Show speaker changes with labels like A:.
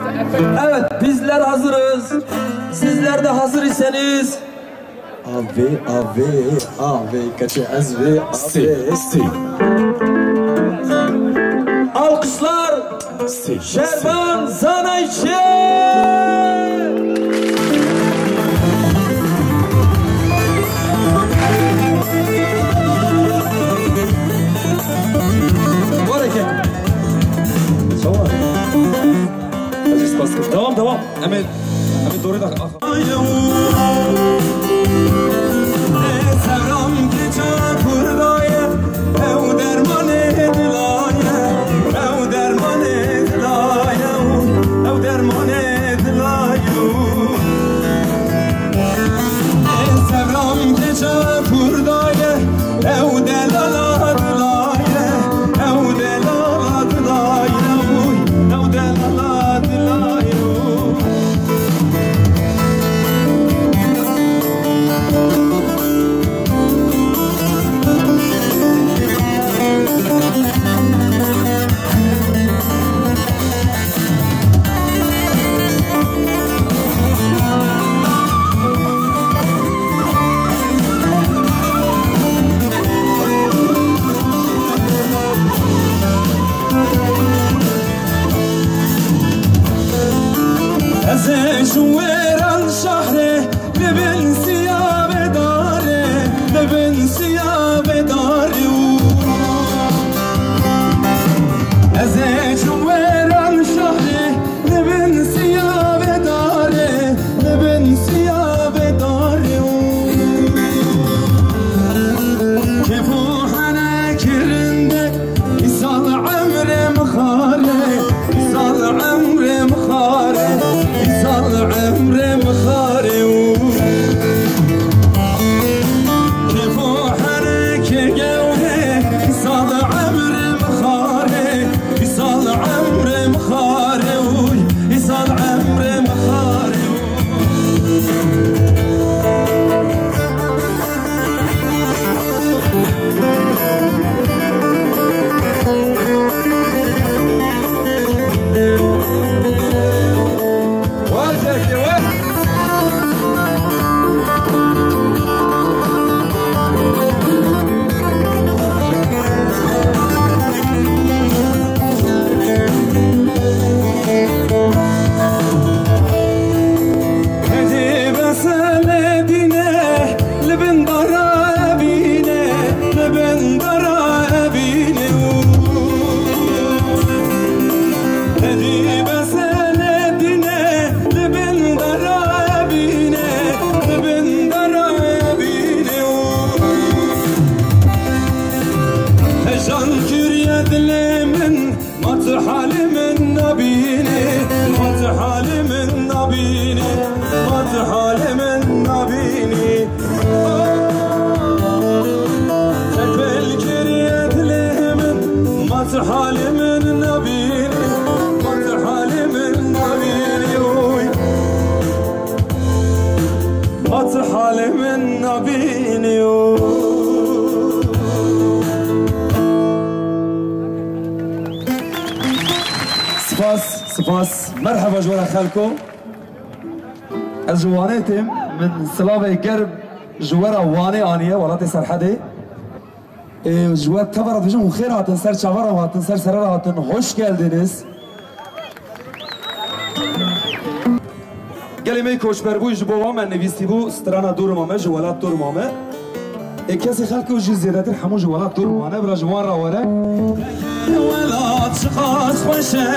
A: Evet, bizler hazırız. Sizler de hazır iseniz.
B: Abi, kaçı ezvi, abi.
A: Alkışlar Şerban Zanayçı.
C: Devam. Hemen doğru da. سپاس مرحبا جوارا خالكو الجواناتم من سلافة قرب جوارا واني آنية ولاتي سرحدي جوار تبرا فيجن وخير هاتن سر شغرا هاتن سر سرارا هاتن hoş geldiniz. Gelime koçberbuy jbova men nevisti bu strana durmame jwalat durmame کسی خلق و جز زیادتر همون جوالات دور مانه برای جوان را وره
A: ولات خاص خوشه